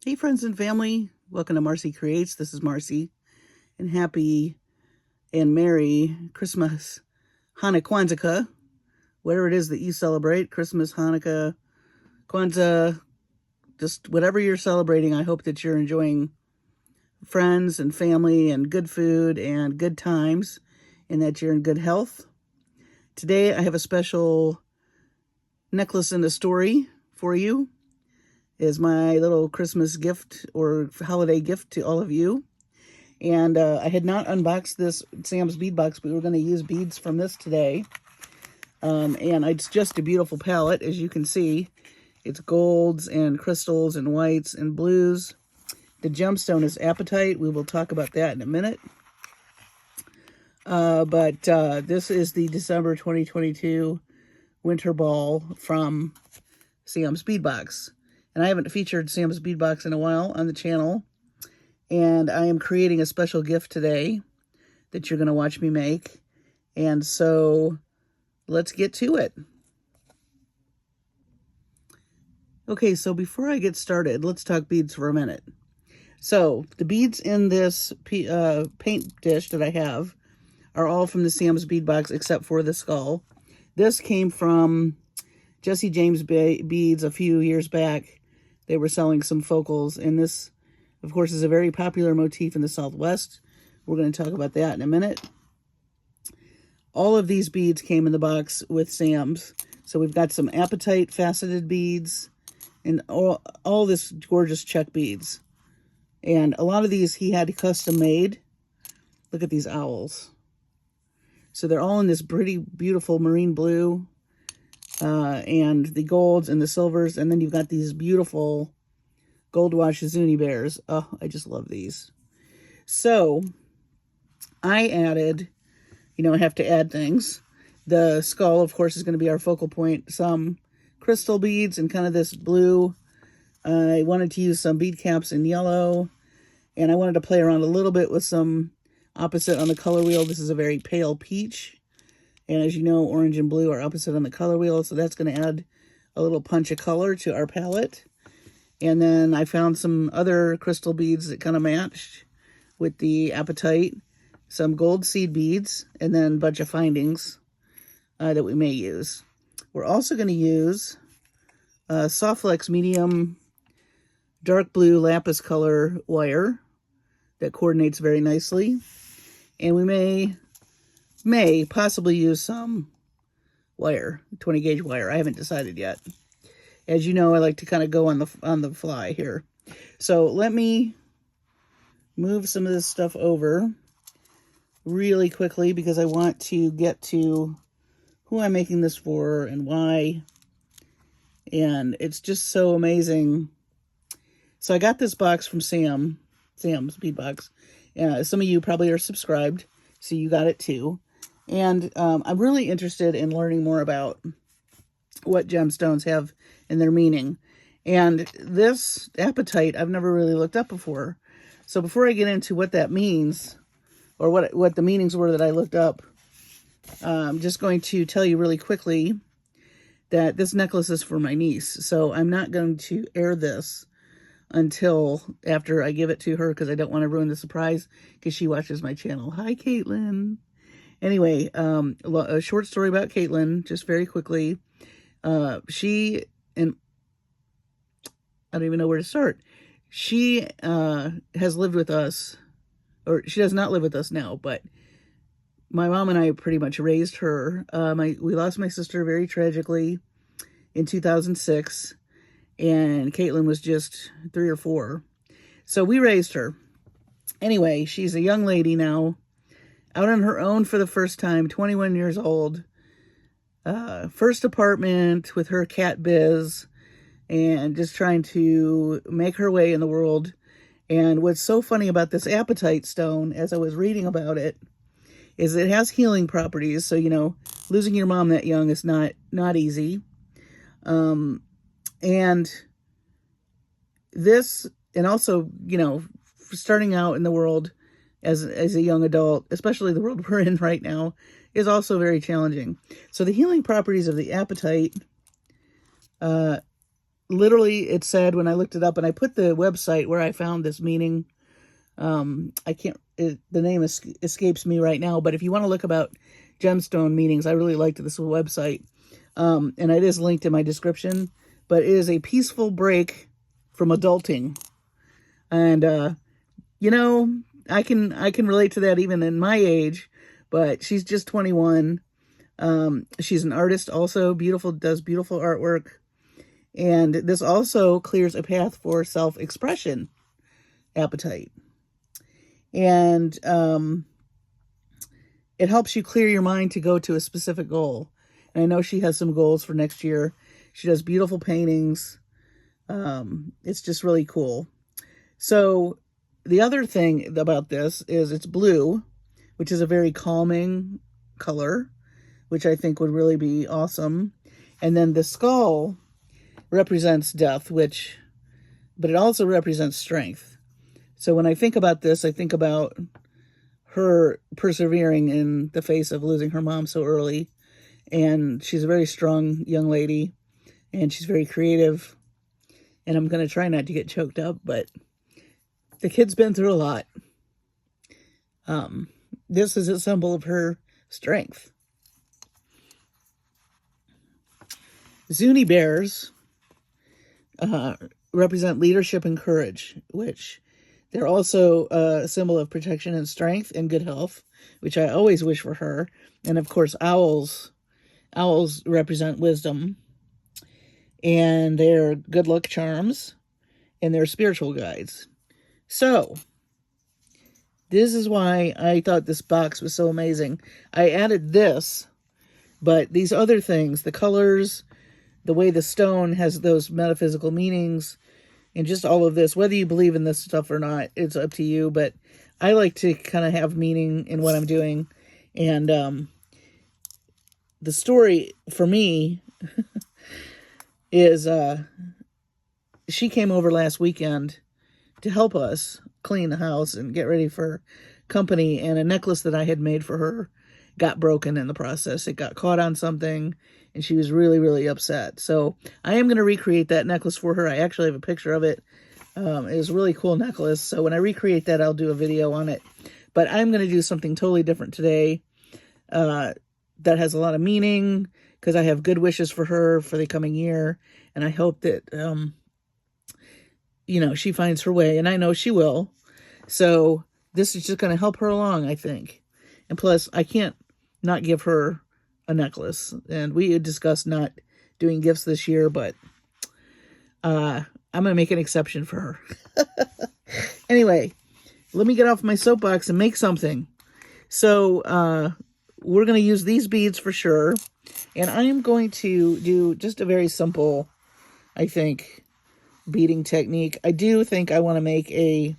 Hey friends and family, welcome to Marcie Creates. This is Marcie, and happy and merry Christmas, Hanukkah, Kwanzaa, whatever it is that you celebrate, Christmas, Hanukkah, Kwanzaa, just whatever you're celebrating. I hope that you're enjoying friends and family and good food and good times, and that you're in good health. Today I have a special necklace and a story for you. Is my little Christmas gift or holiday gift to all of you. And I had not unboxed this Sam's bead box, but we're going to use beads from this today. And it's just a beautiful palette, as you can see. It's golds and crystals and whites and blues. The gemstone is apatite. We will talk about that in a minute. But this is the December 2022 winter ball from Sam's bead box. And I haven't featured Sam's bead box in a while on the channel. And I am creating a special gift today that you're going to watch me make. And so let's get to it. Okay, so before I get started, let's talk beads for a minute. So the beads in this paint dish that I have are all from the Sam's bead box except for the skull. This came from Jesse James Beads a few years back. They were selling some focals, and this, of course, is a very popular motif in the Southwest. We're going to talk about that in a minute. All of these beads came in the box with Sam's. So we've got some apatite faceted beads and all this gorgeous check beads. And a lot of these he had custom made. Look at these owls. So they're all in this pretty beautiful marine blue. And the golds and the silvers, and then you've got these beautiful gold wash zuni bears. Oh, I just love these. So I added, I have to add things. The skull, of course, is going to be our focal point. Some crystal beads and kind of this blue. I wanted to use some bead caps in yellow, and I wanted to play around a little bit with some opposite on the color wheel. This is a very pale peach. And as you know, orange and blue are opposite on the color wheel, so that's going to add a little punch of color to our palette. And then I found some other crystal beads that kind of matched with the apatite, some gold seed beads, and then a bunch of findings that we may use. We're also going to use SoftFlex medium dark blue lapis color wire that coordinates very nicely. And we may possibly use some wire, 20 gauge wire. I haven't decided yet. As you know, I like to kind of go on the fly here. So let me move some of this stuff over really quickly because I want to get to who I'm making this for and why. And it's just so amazing. So I got this box from Sam's bead box. Some of you probably are subscribed, so you got it too. And I'm really interested in learning more about what gemstones have in their meaning. And this apatite I've never really looked up before. So before I get into what that means, or what the meanings were that I looked up, I'm just going to tell you really quickly that this necklace is for my niece. So I'm not going to air this until after I give it to her because I don't want to ruin the surprise because she watches my channel. Hi, Caitlin. Anyway, a short story about Caitlin, just very quickly. She, and I don't even know where to start. She has lived with us, or she does not live with us now, but my mom and I pretty much raised her. We lost my sister very tragically in 2006, and Caitlin was just 3 or 4. So we raised her. Anyway, she's a young lady now, out on her own for the first time, 21 years old. First apartment with her cat Biz, and just trying to make her way in the world. And what's so funny about this apatite stone, as I was reading about it, is it has healing properties. So, losing your mom that young is not easy. And this, and also, starting out in the world as a young adult, especially the world we're in right now, is also very challenging. So the healing properties of the apatite literally it said when I looked it up, and I put the website where I found this meaning. I can't, the name escapes me right now, but if you want to look about gemstone meanings, I really liked this website. And it is linked in my description, but it is a peaceful break from adulting. And, you know, I can relate to that even in my age, but she's just 21. She's an artist also, does beautiful artwork. And this also clears a path for self-expression appetite. And it helps you clear your mind to go to a specific goal. And I know she has some goals for next year. She does beautiful paintings. It's just really cool. So the other thing about this is it's blue, which is a very calming color, which I think would really be awesome. And then the skull represents death, but it also represents strength. So when I think about this, I think about her persevering in the face of losing her mom so early. And she's a very strong young lady, and she's very creative. And I'm going to try not to get choked up, but the kid's been through a lot. This is a symbol of her strength. Zuni bears represent leadership and courage, which they're also a symbol of protection and strength and good health, which I always wish for her. And of course, owls represent wisdom, and they're good luck charms, and they're spiritual guides. So this is why I thought this box was so amazing. I added this, but these other things, the colors, the way the stone has those metaphysical meanings, and just all of this, whether you believe in this stuff or not, it's up to you. But I like to kind of have meaning in what I'm doing. And the story for me is she came over last weekend to help us clean the house and get ready for company. And a necklace that I had made for her got broken in the process. It got caught on something, and she was really, really upset. So I am going to recreate that necklace for her. I actually have a picture of it. It was a really cool necklace. So when I recreate that, I'll do a video on it. But I'm going to do something totally different today that has a lot of meaning, because I have good wishes for her for the coming year. And I hope that, you know, she finds her way. And I know she will. So this is just going to help her along, I think. And plus, I can't not give her a necklace. And we had discussed not doing gifts this year, but I'm going to make an exception for her. Anyway, let me get off my soapbox and make something. So we're going to use these beads for sure. And I am going to do just a very simple, I think, beading technique. I do think I want to make a,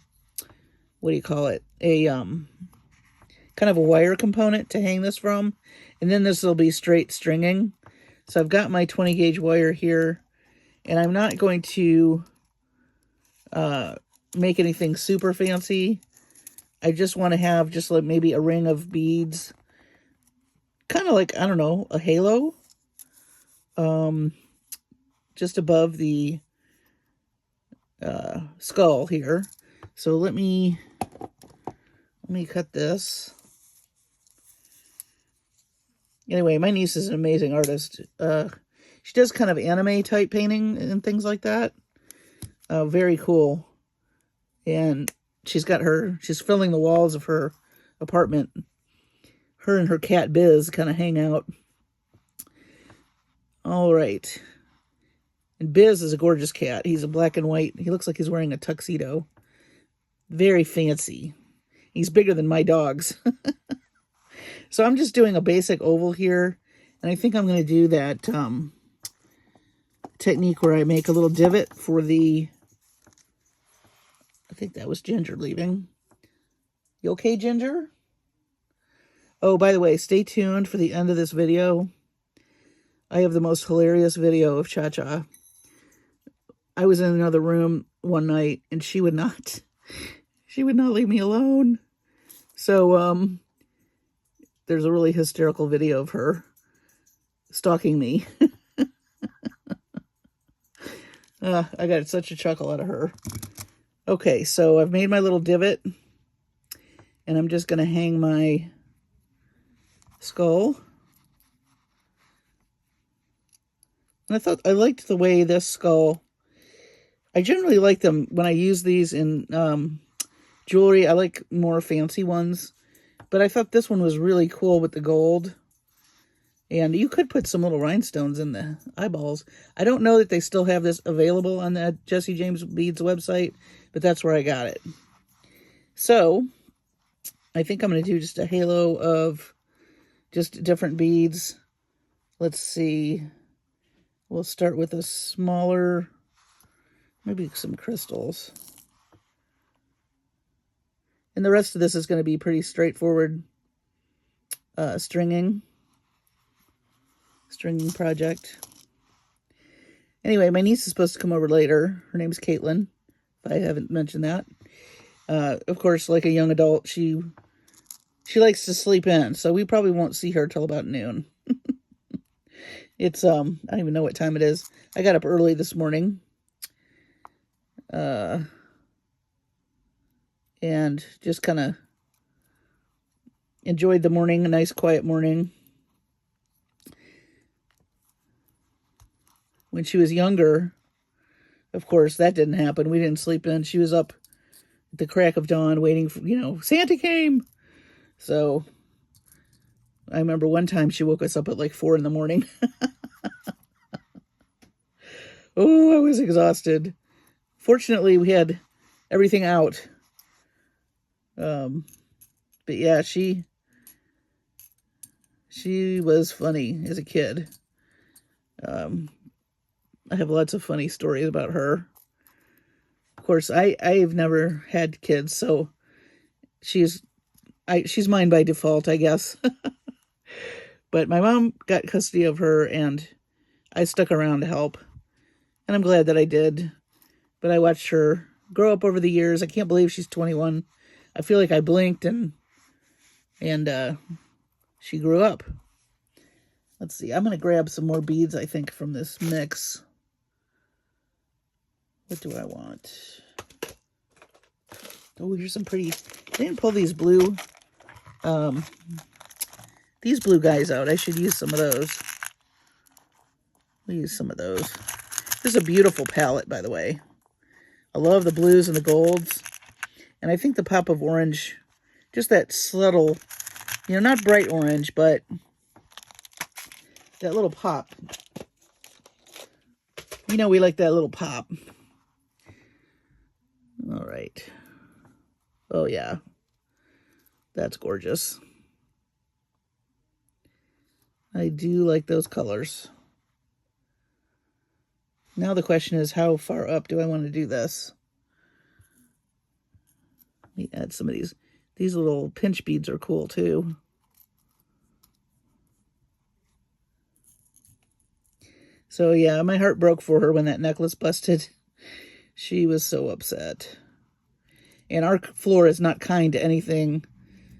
what do you call it? A kind of a wire component to hang this from. And then this will be straight stringing. So I've got my 20 gauge wire here. And I'm not going to make anything super fancy. I just want to have just like maybe a ring of beads. Kind of like, I don't know, a halo. Just above the skull here. So let me cut this. Anyway, my niece is an amazing artist. She does kind of anime type painting and things like that. Very cool. And she's filling the walls of her apartment. Her and her cat Biz kind of hang out. All right. And Biz is a gorgeous cat. He's a black and white. He looks like he's wearing a tuxedo. Very fancy. He's bigger than my dogs. So I'm just doing a basic oval here. And I think I'm going to do that technique where I make a little divot for the... I think that was Ginger leaving. You okay, Ginger? Oh, by the way, stay tuned for the end of this video. I have the most hilarious video of Cha-Cha. I was in another room one night, and she would not leave me alone. So, there's a really hysterical video of her stalking me. I got such a chuckle out of her. Okay, so I've made my little divot, and I'm just going to hang my skull. And I liked the way this skull, I generally like them when I use these in jewelry. I like more fancy ones, but I thought this one was really cool with the gold. And you could put some little rhinestones in the eyeballs. I don't know that they still have this available on the Jesse James Beads website, but that's where I got it. So I think I'm going to do just a halo of just different beads. Let's see. We'll start with a smaller, maybe some crystals. And the rest of this is going to be pretty straightforward stringing project. Anyway, my niece is supposed to come over later. Her name's Caitlin, if I haven't mentioned that. Of course, like a young adult, she likes to sleep in, so we probably won't see her till about noon. It's, I don't even know what time it is. I got up early this morning. And just kind of enjoyed the morning, a nice quiet morning. When she was younger, of course, that didn't happen. We didn't sleep in. She was up at the crack of dawn waiting for, Santa came. So I remember one time she woke us up at like 4 in the morning. Oh, I was exhausted. Fortunately, we had everything out. But yeah, she was funny as a kid. I have lots of funny stories about her. Of course, I've never had kids, so she's mine by default, I guess. But my mom got custody of her, and I stuck around to help. And I'm glad that I did. But I watched her grow up over the years. I can't believe she's 21. I feel like I blinked and she grew up. Let's see. I'm going to grab some more beads, I think, from this mix. What do I want? Oh, here's some pretty... I didn't pull these blue guys out. I should use some of those. We'll use some of those. This is a beautiful palette, by the way. I love the blues and the golds. And I think the pop of orange, just that subtle, not bright orange, but that little pop. We like that little pop. All right. Oh, yeah. That's gorgeous. I do like those colors. Now the question is, how far up do I want to do this? Let me add some of these. These little pinch beads are cool, too. So, yeah, my heart broke for her when that necklace busted. She was so upset. And our floor is not kind to anything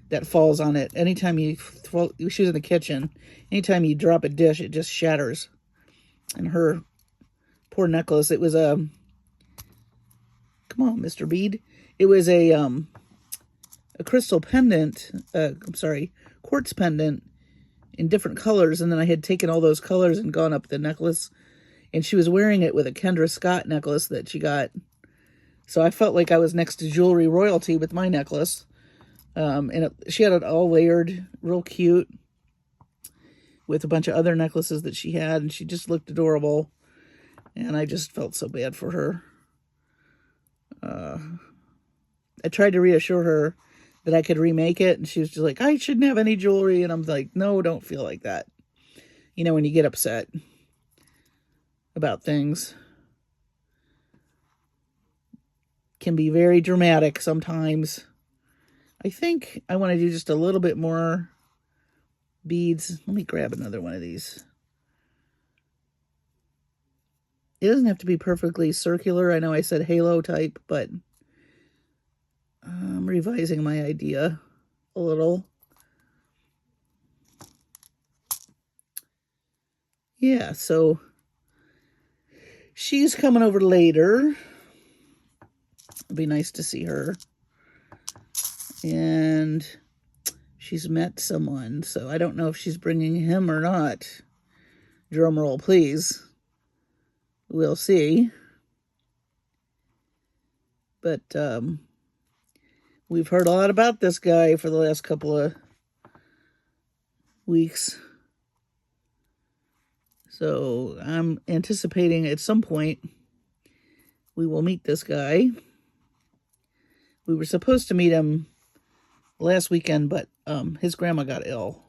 that falls on it. Anytime she was in the kitchen, anytime you drop a dish, it just shatters. And her poor necklace, it was a, come on, Mr. Bead. It was a crystal pendant, quartz pendant in different colors. And then I had taken all those colors and gone up the necklace. And she was wearing it with a Kendra Scott necklace that she got. So I felt like I was next to jewelry royalty with my necklace. She had it all layered, real cute, with a bunch of other necklaces that she had. And she just looked adorable. And I just felt so bad for her. I tried to reassure her that I could remake it. And she was just like, I shouldn't have any jewelry. And I'm like, no, don't feel like that. When you get upset about things. Can be very dramatic sometimes. I think I want to do just a little bit more beads. Let me grab another one of these. It doesn't have to be perfectly circular. I know I said halo type, but I'm revising my idea a little. Yeah, so she's coming over later. It'd be nice to see her. And she's met someone, so I don't know if she's bringing him or not. Drum roll, please. We'll see. But we've heard a lot about this guy for the last couple of weeks. So I'm anticipating at some point we will meet this guy. We were supposed to meet him last weekend, but his grandma got ill.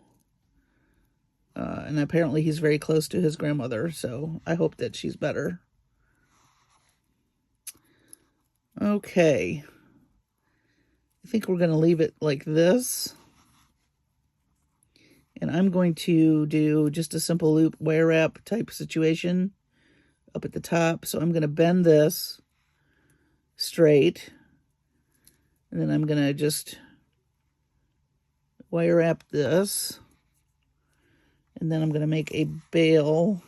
And apparently he's very close to his grandmother, so I hope that she's better. Okay. I think we're going to leave it like this. And I'm going to do just a simple loop wire wrap type situation up at the top. So I'm going to bend this straight. And then I'm going to just wire wrap this. And then I'm going to make a bail.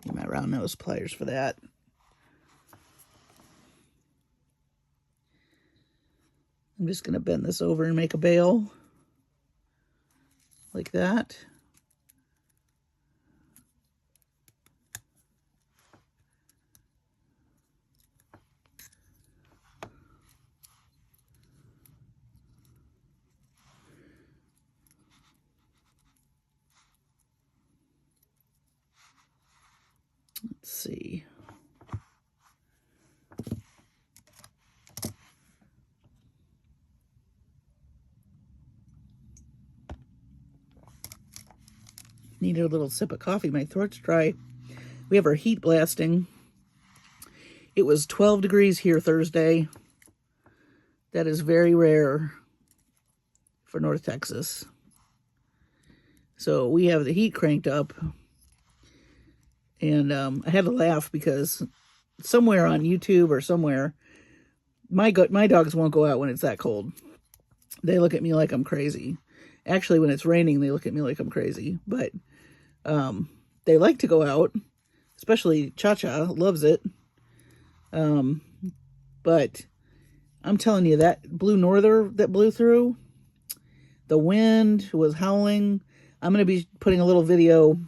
Need my round nose pliers for that. I'm just going to bend this over and make a bail like that. Let's see. Need a little sip of coffee. My throat's dry. We have our heat blasting. It was 12 degrees here Thursday. That is very rare for North Texas. So we have the heat cranked up. And I had to laugh because somewhere on YouTube or somewhere, my dogs won't go out when it's that cold. They look at me like I'm crazy. Actually, when it's raining, they look at me like I'm crazy. But they like to go out, especially Cha-Cha loves it. But I'm telling you, that blue norther that blew through, the wind was howling. I'm going to be putting a little video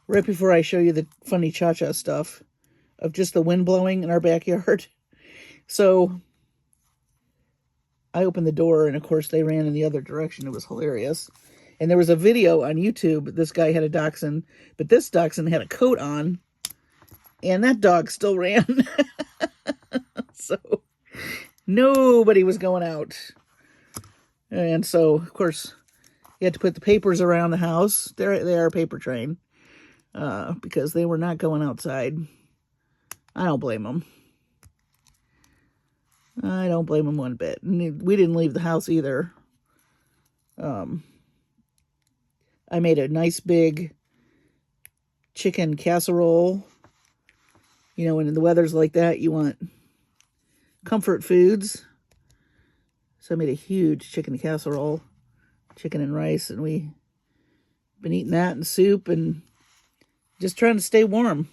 right before I show you the funny Cha-Cha stuff of just the wind blowing in our backyard. So I opened the door, and of course they ran in the other direction. It was hilarious. And there was a video on YouTube. This guy had a dachshund, but this dachshund had a coat on, and that dog still ran. So nobody was going out. And so, of course, you had to put the papers around the house. They are a paper train, because they were not going outside. I don't blame them. I don't blame them one bit. And we didn't leave the house either. I made a nice big chicken casserole. You know, when the weather's like that, you want comfort foods. So I made a huge chicken casserole, chicken and rice, and we've been eating that and soup and just trying to stay warm.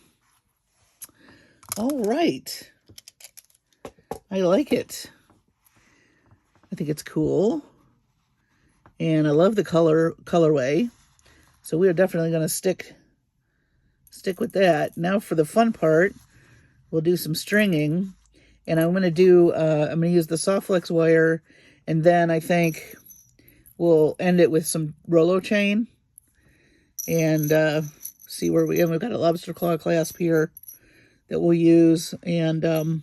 All right. I like it. I think it's cool. And I love the colorway. So we are definitely going to stick with that. Now for the fun part, we'll do some stringing. And I'm going to use the SoftFlex wire. And then I think we'll end it with some Rolo chain. And see where we've got a lobster claw clasp here that we'll use. And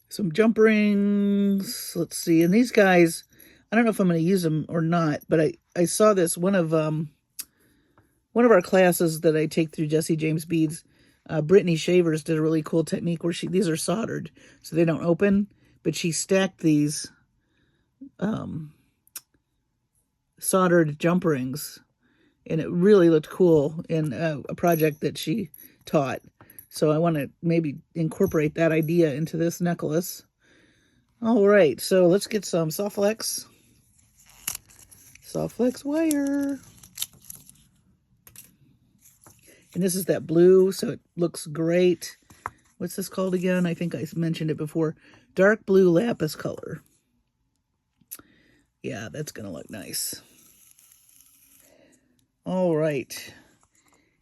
some jump rings. Let's see. And these guys, I don't know if I'm going to use them or not, but I saw this one of our classes that I take through Jesse James Beads. Brittany Shavers did a really cool technique where these are soldered so they don't open, but she stacked these soldered jump rings, and it really looked cool in a project that she taught. So I want to maybe incorporate that idea into this necklace. All right, so let's get some SoftFlex wire. And this is that blue, so it looks great. What's this called again? I think I mentioned it before. Dark blue lapis color. Yeah, that's going to look nice. All right.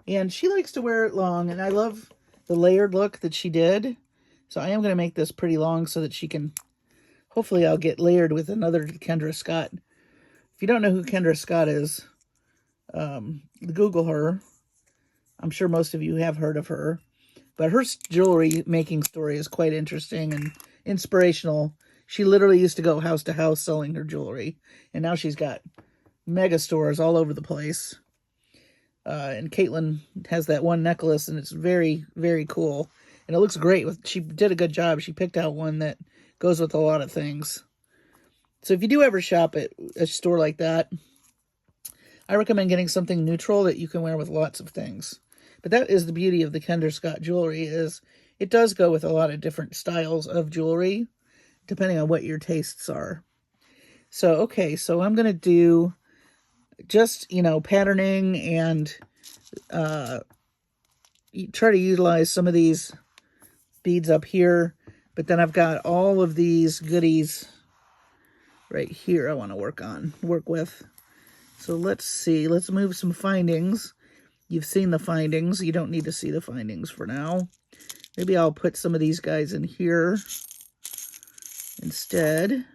And she likes to wear it long, and I love the layered look that she did. So I am going to make this pretty long so that she can, hopefully I'll get layered with another Kendra Scott. If you don't know who Kendra Scott is, Google her. I'm sure most of you have heard of her. But her jewelry making story is quite interesting and inspirational. She literally used to go house to house selling her jewelry. And now she's got mega stores all over the place. And Caitlin has that one necklace, and it's very, very cool. And it looks great. She did a good job. She picked out one that goes with a lot of things. So if you do ever shop at a store like that, I recommend getting something neutral that you can wear with lots of things. But that is the beauty of the Kendra Scott jewelry, is it does go with a lot of different styles of jewelry, depending on what your tastes are. So, okay, so I'm going to do just, patterning and try to utilize some of these beads up here. But then I've got all of these goodies right here I want to work with. So let's see. Let's move some findings. You've seen the findings. You don't need to see the findings for now. Maybe I'll put some of these guys in here instead.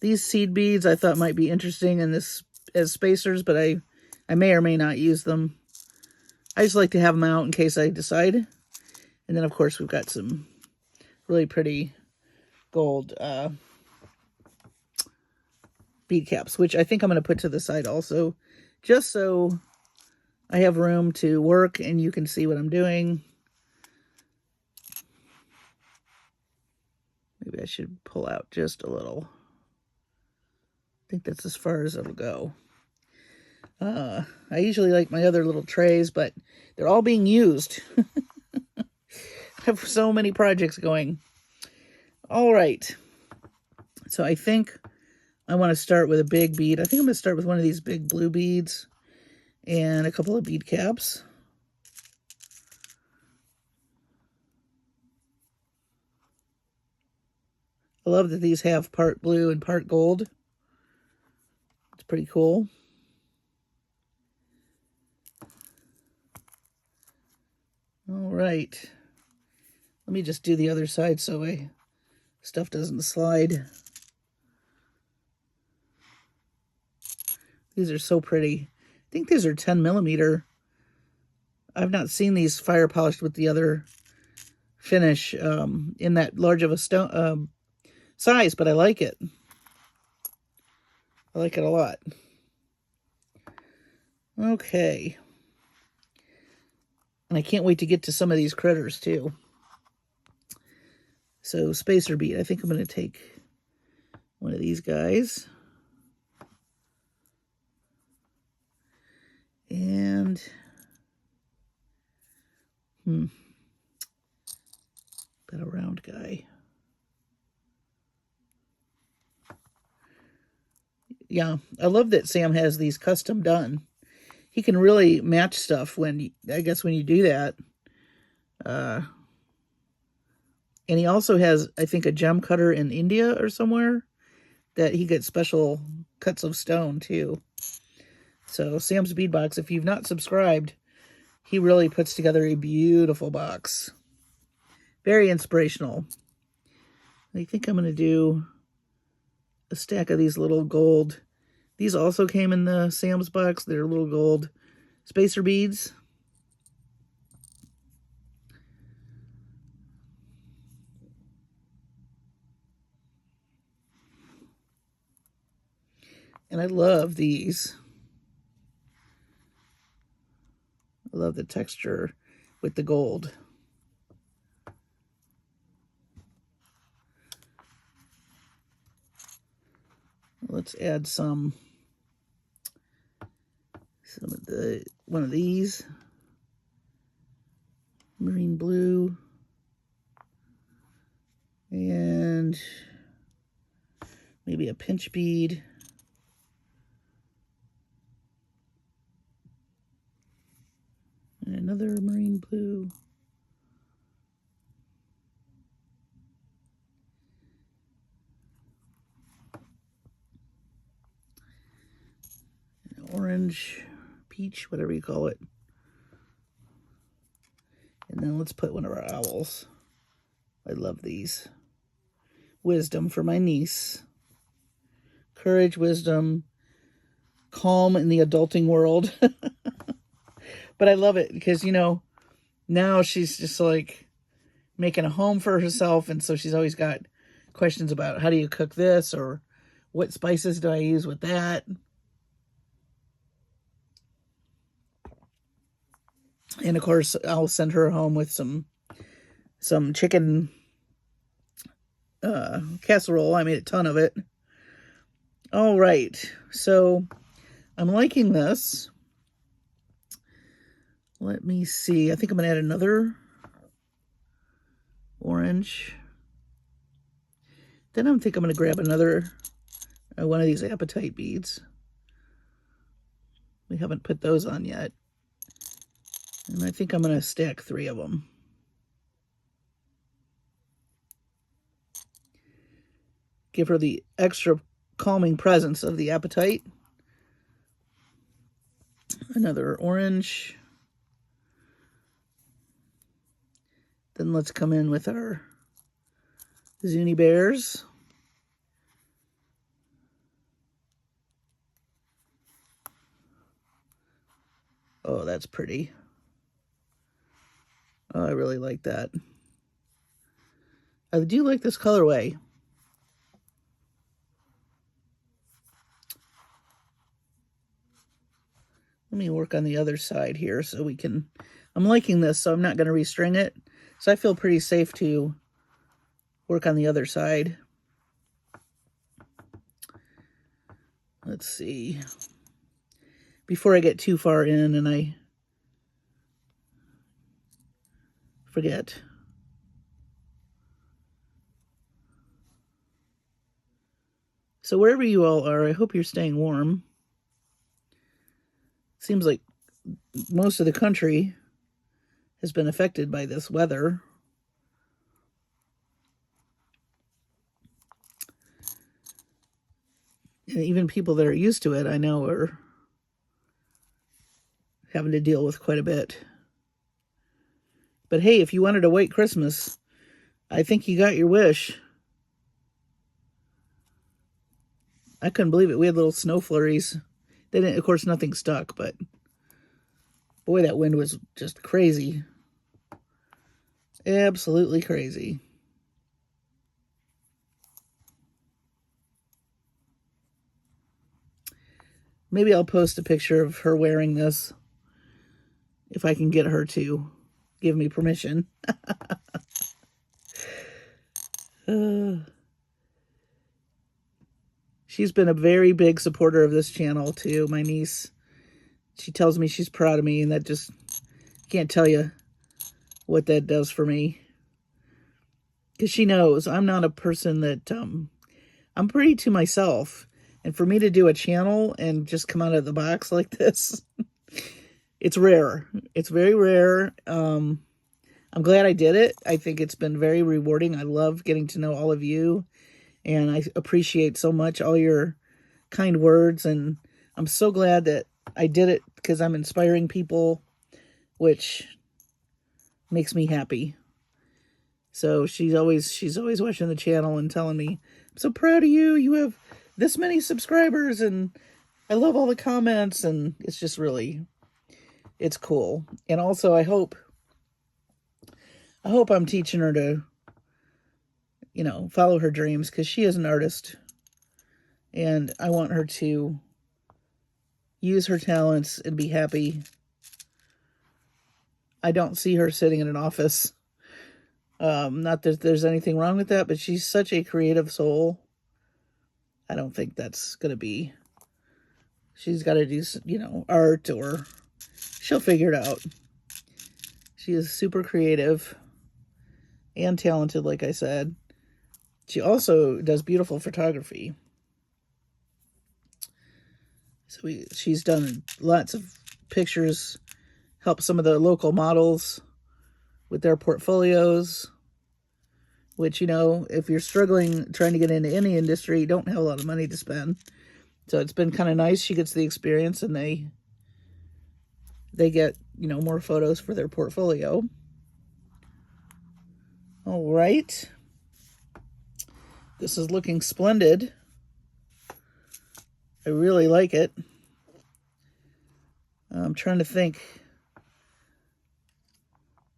These seed beads I thought might be interesting in this as spacers, but I may or may not use them. I just like to have them out in case I decide. And then, of course, we've got some really pretty gold bead caps, which I think I'm going to put to the side also, just so I have room to work and you can see what I'm doing. Maybe I should pull out just a little. I think that's as far as it'll go. I usually like my other little trays, but they're all being used. I have so many projects going. All right. So I think I want to start with a big bead. I think I'm going to start with one of these big blue beads and a couple of bead caps. I love that these have part blue and part gold. It's pretty cool. All right. Let me just do the other side so stuff doesn't slide. These are so pretty. I think these are 10 millimeter. I've not seen these fire polished with the other finish in that large of a stone size, but I like it. I like it a lot. Okay. And I can't wait to get to some of these critters too. So spacer bead. I think I'm going to take one of these guys. And got a round guy. Yeah, I love that Sam has these custom done. He can really match stuff when you do that. And he also has, I think, a gem cutter in India or somewhere that he gets special cuts of stone too. So Sam's Bead Box, if you've not subscribed, he really puts together a beautiful box. Very inspirational. I think I'm going to do a stack of these little gold. These also came in the Sam's box. They're little gold spacer beads. And I love these. I love the texture with the gold. Let's add some of one of these. Marine blue. And maybe a pinch bead. orange, peach, whatever you call it. And then let's put one of our owls. I love these. Wisdom for my niece. Courage, wisdom, calm in the adulting world. But I love it because, you know, now she's just like making a home for herself. And so she's always got questions about how do you cook this, or what spices do I use with that? And of course, I'll send her home with some chicken casserole. I made a ton of it. All right, so I'm liking this. Let me see. I think I'm going to add another orange. Then I think I'm going to grab another one of these apatite beads. We haven't put those on yet. And I think I'm going to stack 3 of them. Give her the extra calming presence of the apatite. Another orange. Then let's come in with our Zuni bears. Oh, that's pretty. Oh, I really like that. I do like this colorway. Let me work on the other side here so we can... I'm liking this, so I'm not going to restring it. So I feel pretty safe to work on the other side. Let's see. Before I get too far in and I forget. So wherever you all are, I hope you're staying warm. Seems like most of the country has been affected by this weather. And even people that are used to it, I know, are having to deal with quite a bit. But hey, if you wanted a white Christmas, I think you got your wish. I couldn't believe it. We had little snow flurries. They didn't, of course, nothing stuck, but boy, that wind was just crazy. Absolutely crazy. Maybe I'll post a picture of her wearing this if I can get her to give me permission. She's been a very big supporter of this channel too, my niece. She tells me she's proud of me, and that just, can't tell you what that does for me. Because she knows I'm not a person that, I'm pretty to myself. And for me to do a channel and just come out of the box like this, it's rare. It's very rare. I'm glad I did it. I think it's been very rewarding. I love getting to know all of you. And I appreciate so much all your kind words. And I'm so glad that I did it because I'm inspiring people, which makes me happy. So she's always watching the channel and telling me, I'm so proud of you. You have this many subscribers and I love all the comments, and it's just really, it's cool. And also I hope I'm teaching her to, you know, follow her dreams, because she is an artist and I want her to use her talents and be happy. I don't see her sitting in an office. Not that there's anything wrong with that, but she's such a creative soul. I don't think that's going to be... She's got to do, you know, art, or she'll figure it out. She is super creative and talented, like I said. She also does beautiful photography. So she's done lots of pictures, helped some of the local models with their portfolios, which, you know, if you're struggling trying to get into any industry, you don't have a lot of money to spend. So it's been kind of nice. She gets the experience and they they get, you know, more photos for their portfolio. All right. This is looking splendid. I really like it. I'm trying to think.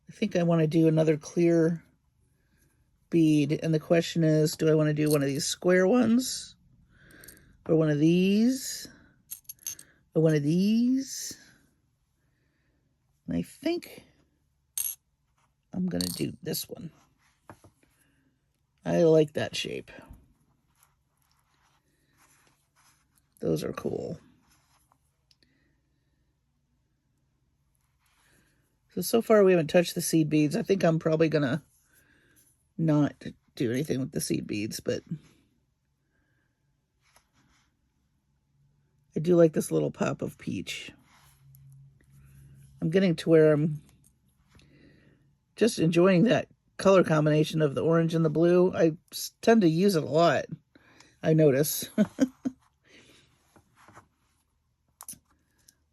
I think I want to do another clear bead. And the question is, do I want to do one of these square ones? Or one of these? Or one of these? And I think I'm going to do this one. I like that shape. Those are cool. So far we haven't touched the seed beads. I think I'm probably going to not do anything with the seed beads, but I do like this little pop of peach. I'm getting to where I'm just enjoying that color combination of the orange and the blue. I tend to use it a lot, I notice.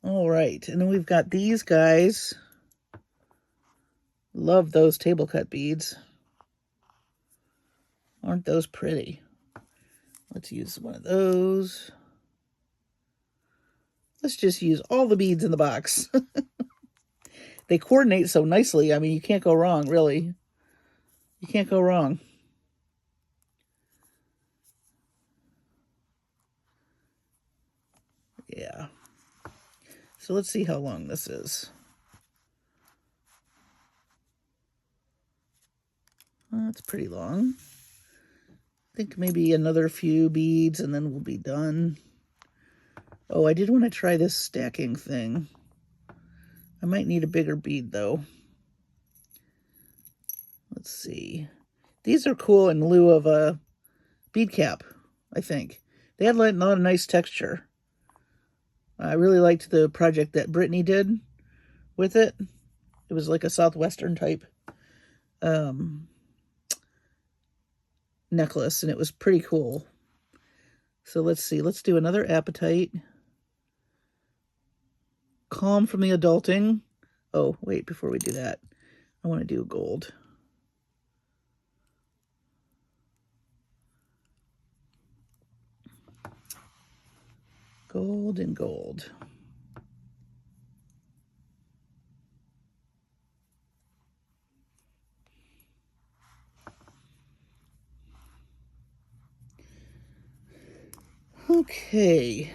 All right, and then we've got these guys. Love those table cut beads. Aren't those pretty? Let's use one of those. Let's just use all the beads in the box. They coordinate so nicely. I mean, you can't go wrong, really. You can't go wrong. Yeah. So let's see how long this is. That's pretty long. I think maybe another few beads and then we'll be done. Oh, I did want to try this stacking thing. I might need a bigger bead though. Let's see. These are cool in lieu of a bead cap, I think. They had a lot of nice texture. I really liked the project that Brittany did with it. It was like a Southwestern type necklace, and it was pretty cool. So let's see. Let's do another apatite. Calm from the adulting. Oh, wait, before we do that, I want to do gold. Gold and gold. Okay.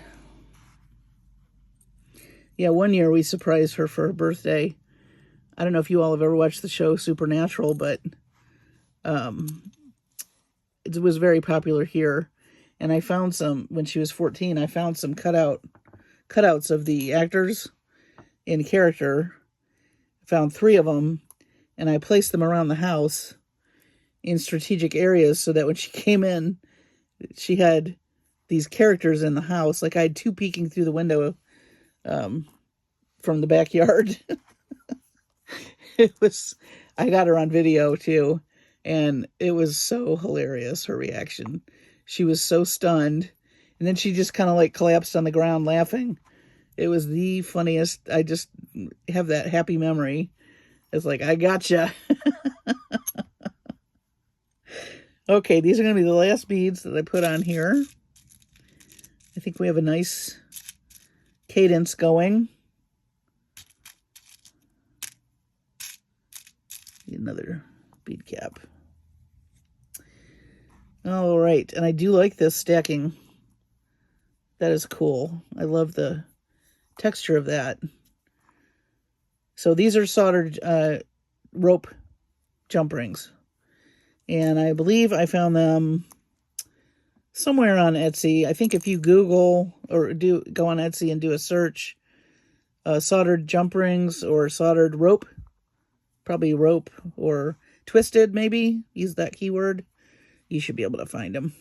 Yeah, one year we surprised her for her birthday. I don't know if you all have ever watched the show Supernatural, but it was very popular here. And I found some, when she was 14, I found some cutouts of the actors in character. Found 3 of them, and I placed them around the house in strategic areas so that when she came in, she had these characters in the house. Like I had 2 peeking through the window from the backyard. I got her on video too, and it was so hilarious, her reaction. She was so stunned, and then she just kind of like collapsed on the ground laughing. It was the funniest. I just have that happy memory. It's like, I gotcha. Okay, these are going to be the last beads that I put on here. I think we have a nice cadence going. Another bead cap. All right, and I do like this stacking. That is cool. I love the texture of that. So these are soldered rope jump rings. And I believe I found them somewhere on Etsy. I think if you Google or go on Etsy and do a search, soldered jump rings or soldered rope, probably rope or twisted maybe, use that keyword, you should be able to find them.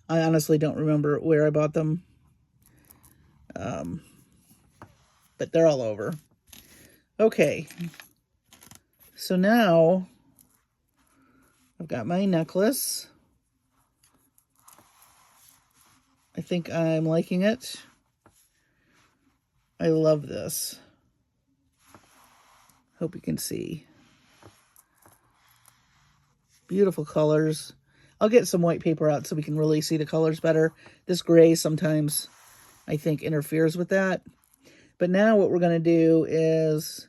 I honestly don't remember where I bought them, but they're all over. Okay, so now I've got my necklace. I think I'm liking it. I love this. Hope you can see. Beautiful colors. I'll get some white paper out so we can really see the colors better. This gray sometimes, I think, interferes with that. But now what we're going to do is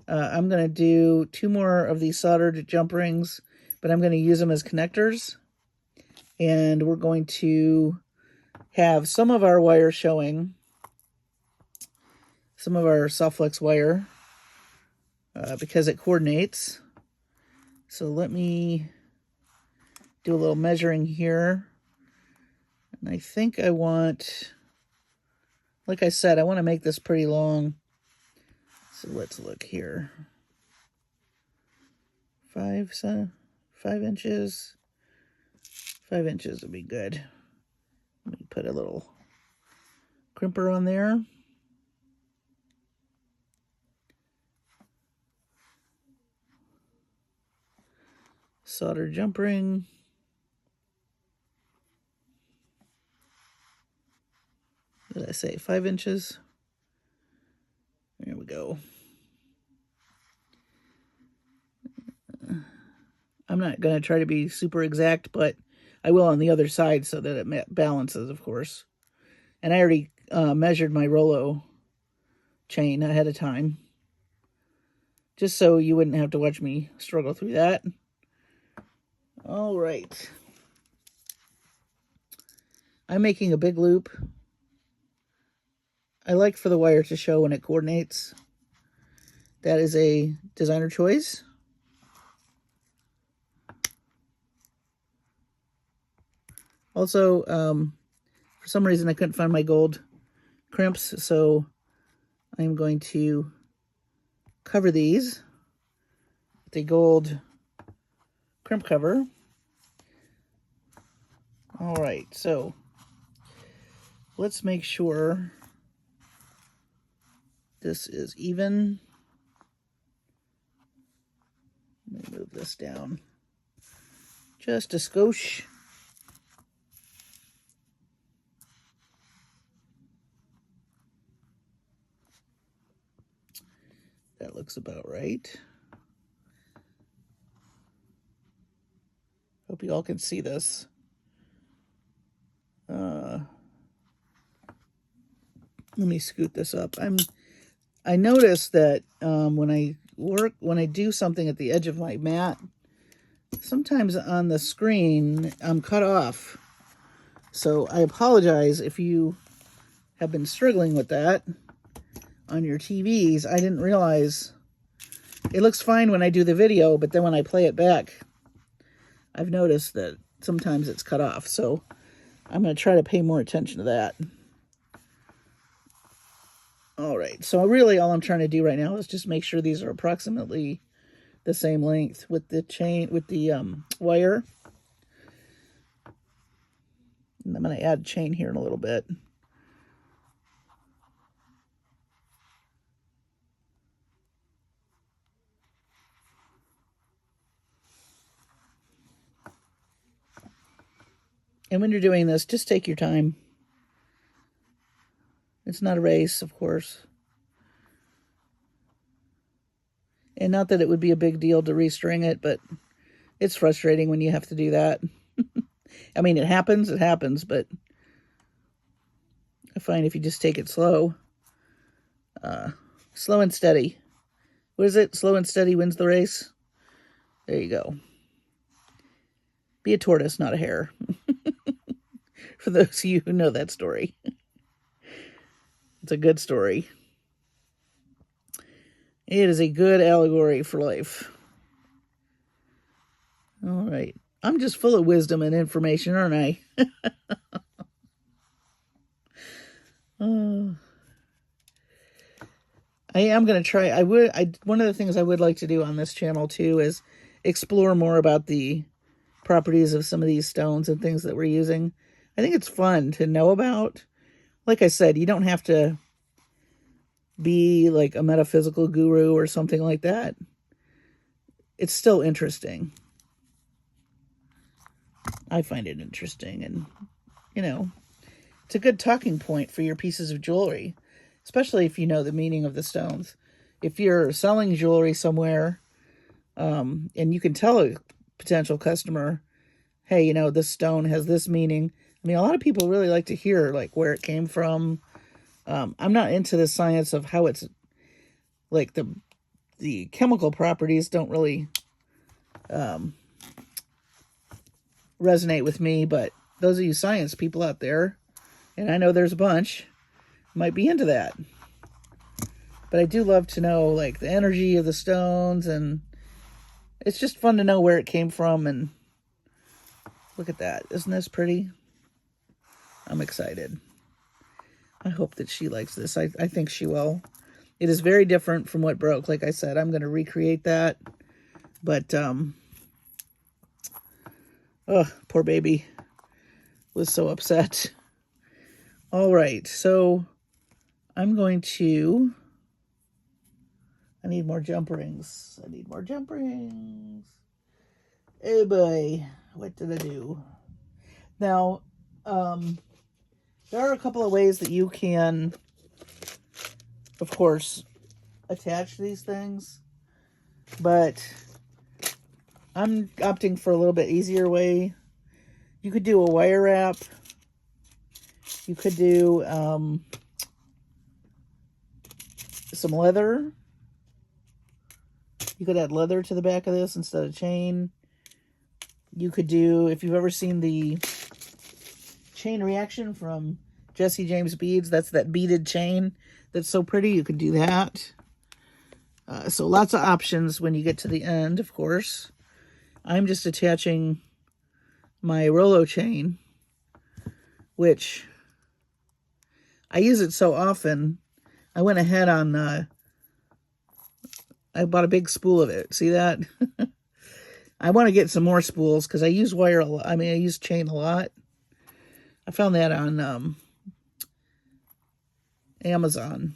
I'm going to do 2 more of these soldered jump rings, but I'm going to use them as connectors. And we're going to have some of our wire showing, some of our SoftFlex wire, because it coordinates. So let me do a little measuring here. And I think I want, like I said, I want to make this pretty long. So let's look here. 5 inches. 5 inches would be good. Let me put a little crimper on there. Solder jump ring. What did I say? 5 inches. There we go. I'm not going to try to be super exact, but I will on the other side so that it balances, of course. And I already measured my Rolo chain ahead of time, just so you wouldn't have to watch me struggle through that. All right. I'm making a big loop. I like for the wire to show when it coordinates. That is a designer choice. Also, for some reason I couldn't find my gold crimps, so I'm going to cover these with a gold crimp cover. All right, so let's make sure this is even. Let me move this down just a skosh. That looks about right. Hope you all can see this. Let me scoot this up. I noticed that when I do something at the edge of my mat, sometimes on the screen I'm cut off. So I apologize if you have been struggling with that on your TVs. I didn't realize. It looks fine when I do the video, but then when I play it back, I've noticed that sometimes it's cut off. So I'm going to try to pay more attention to that. All right, so really all I'm trying to do right now is just make sure these are approximately the same length with the chain, with the wire. And I'm going to add chain here in a little bit. And when you're doing this, just take your time. It's not a race, of course. And not that it would be a big deal to restring it, but it's frustrating when you have to do that. I mean, it happens, but I find if you just take it slow, slow and steady. What is it? Slow and steady wins the race. There you go. Be a tortoise, not a hare. For those of you who know that story. It's a good story. It is a good allegory for life. All right. I'm just full of wisdom and information, aren't I? I am going to try. One of the things I would like to do on this channel, too, is explore more about the properties of some of these stones and things that we're using. I think it's fun to know about. Like I said, you don't have to be like a metaphysical guru or something like that. It's still interesting. I find it interesting, and, you know, it's a good talking point for your pieces of jewelry. especially if you know the meaning of the stones. If you're selling jewelry somewhere, and you can tell a potential customer, hey, you know, this stone has this meaning. I mean, a lot of people really like to hear like where it came from. I'm not into the science of how it's like the chemical properties don't really resonate with me, but those of you science people out there, and I know there's a bunch, might be into that. But I do love to know like the energy of the stones, and it's just fun to know where it came from. And look at that. Isn't this pretty? I'm excited. I hope that she likes this. I think she will. It is very different from what broke. Like I said, I'm going to recreate that. But, oh, poor baby was so upset. All right, so I'm going to... I need more jump rings. I need more jump rings. Oh boy, what did I do? Now, there are a couple of ways that you can, of course, attach these things, but I'm opting for a little bit easier way. You could do a wire wrap. You could do some leather. You could add leather to the back of this instead of chain. You could do, if you've ever seen the chain reaction from Jesse James Beads, that's that beaded chain that's so pretty. You could do that. So lots of options when you get to the end, of course. I'm just attaching my Rolo chain, which I use it so often. I went ahead on, I bought a big spool of it. See that? I want to get some more spools because I use wire a lot. I mean, I use chain a lot. I found that on Amazon.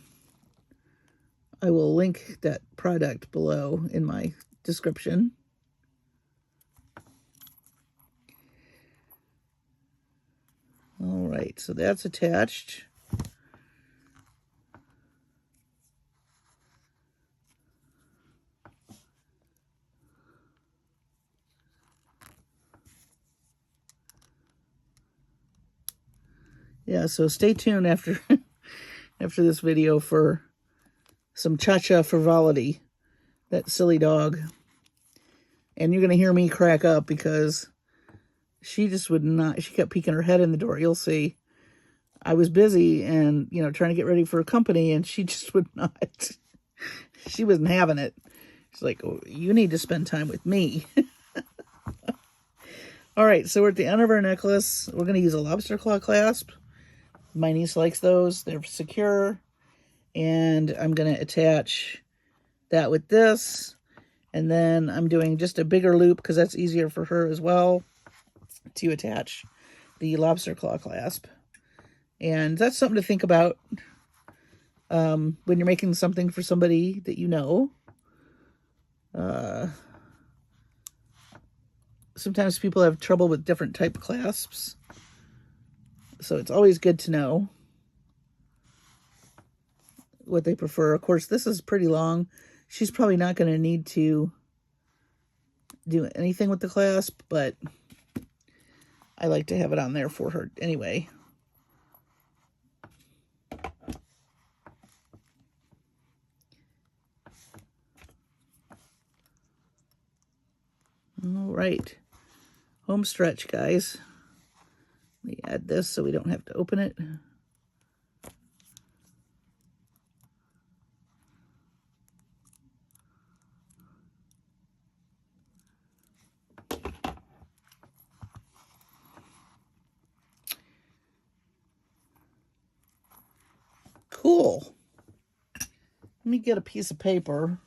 I will link that product below in my description. All right, so that's attached. Yeah, so stay tuned after after this video for some Cha-Cha frivolity, that silly dog. And you're going to hear me crack up because she just would not, she kept peeking her head in the door. You'll see. I was busy and, you know, trying to get ready for a company, and she just would not. She wasn't having it. She's like, oh, you need to spend time with me. All right, so we're at the end of our necklace. We're going to use a lobster claw clasp. My niece likes those. They're secure. And I'm going to attach that with this. And then I'm doing just a bigger loop because that's easier for her as well to attach the lobster claw clasp. And that's something to think about when you're making something for somebody that you know. Sometimes people have trouble with different type clasps. So it's always good to know what they prefer. Of course, this is pretty long. She's probably not going to need to do anything with the clasp, but I like to have it on there for her anyway. All right. Home stretch, guys. Let me add this so we don't have to open it. Cool. Let me get a piece of paper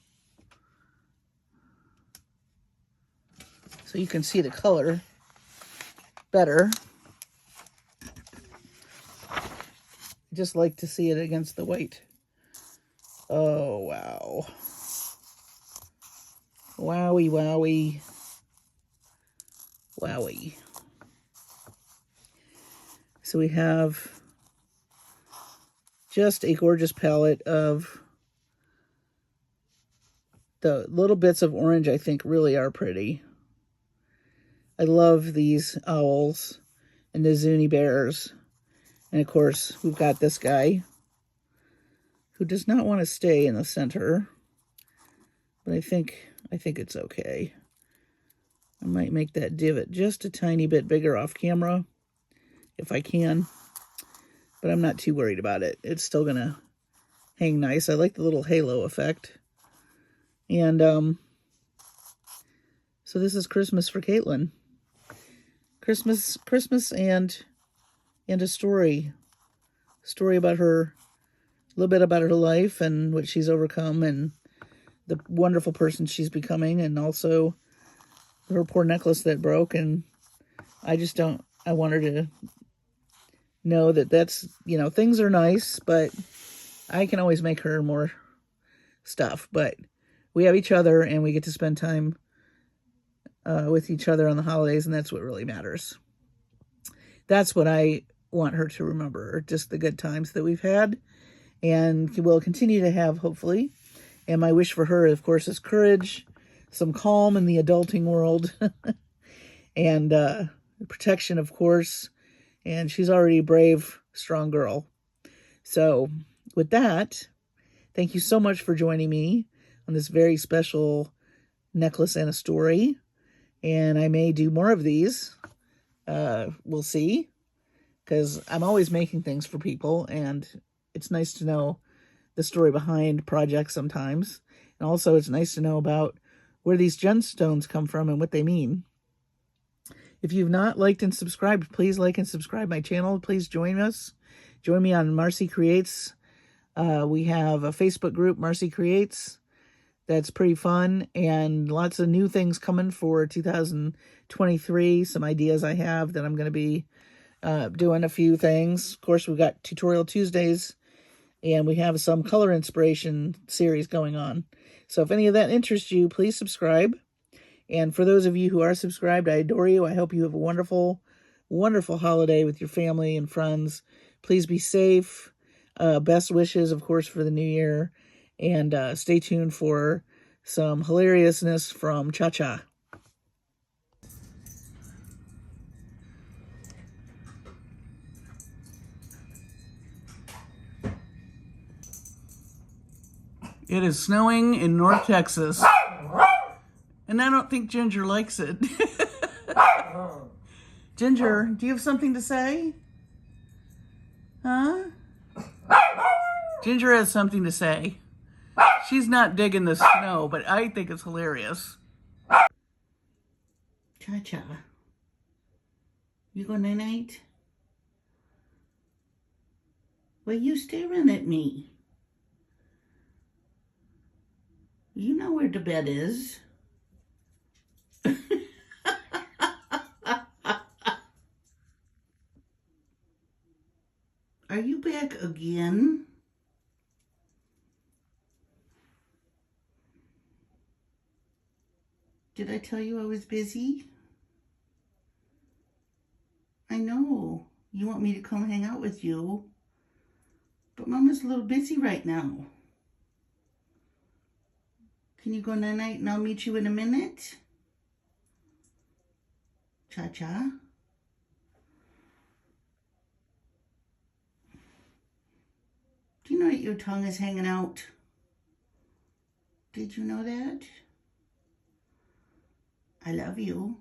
so you can see the color better. I just like to see it against the white. Oh, wow. Wowie, wowie. Wowie. So we have Just a gorgeous palette of the little bits of orange. I think really are pretty. I love these owls and the Zuni bears. And of course, we've got this guy who does not want to stay in the center. But I think it's okay. I might make that divot just a tiny bit bigger off camera if I can. But I'm not too worried about it. It's still going to hang nice. I like the little halo effect. And so this is Christmas for Caitlin. Christmas and a story about her, a little bit about her life and what she's overcome and the wonderful person she's becoming, and also her poor necklace that broke. And I want her to know that that's, things are nice, but I can always make her more stuff. But we have each other and we get to spend time with each other on the holidays, and that's what really matters. That's what I want her to remember, just the good times that we've had and will continue to have, hopefully. And my wish for her, of course, is courage, some calm in the adulting world, and protection, of course. And she's already a brave, strong girl. So with that, thank you so much for joining me on this very special necklace and a story. And I may do more of these. We'll see. Because I'm always making things for people, and it's nice to know the story behind projects sometimes. And also it's nice to know about where these gemstones come from and what they mean. If you've not liked and subscribed, please like and subscribe my channel. Please join us. Join me on Marcie Creates. We have a Facebook group, Marcie Creates. That's pretty fun, and lots of new things coming for 2023. Some ideas I have that I'm going to be doing a few things. Of course, we've got Tutorial Tuesdays, and we have some color inspiration series going on. So if any of that interests you, please subscribe. And for those of you who are subscribed, I adore you. I hope you have a wonderful, wonderful holiday with your family and friends. Please be safe. Best wishes, of course, for the new year. And stay tuned for some hilariousness from Cha-Cha. It is snowing in North Texas. And I don't think Ginger likes it. Ginger, do you have something to say? Huh? Ginger has something to say. She's not digging the snow, but I think it's hilarious. Cha-Cha. You going night-night? Why you staring at me? You know where the bed is. Are you back again? Did I tell you I was busy? I know. You want me to come hang out with you. But Mama's a little busy right now. Can you go night-night and I'll meet you in a minute? Cha-Cha. Do you know that your tongue is hanging out? Did you know that? I love you.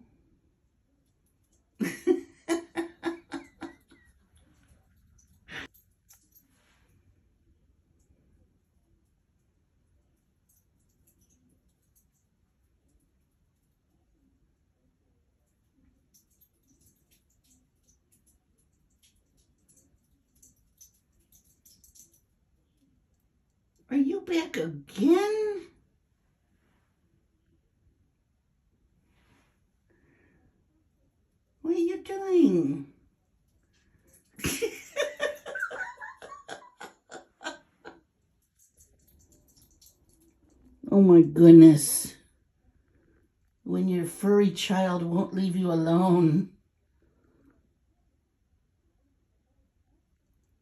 Are you back again? What are you doing? Oh my goodness. When your furry child won't leave you alone.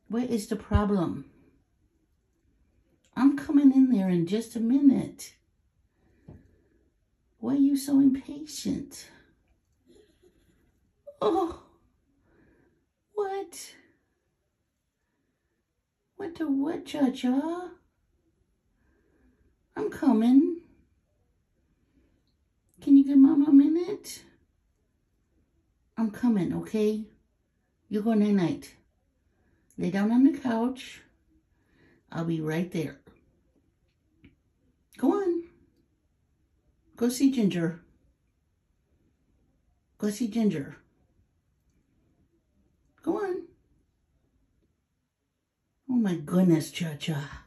What is the problem? I'm coming in there in just a minute. Why are you so impatient? Oh, what? What the what, Cha-Cha? I'm coming. Can you give Mama a minute? I'm coming, okay? You go night-night. Lay down on the couch. I'll be right there. Go on. Go see Ginger. Go see Ginger. Go on. Oh my goodness, Cha-Cha.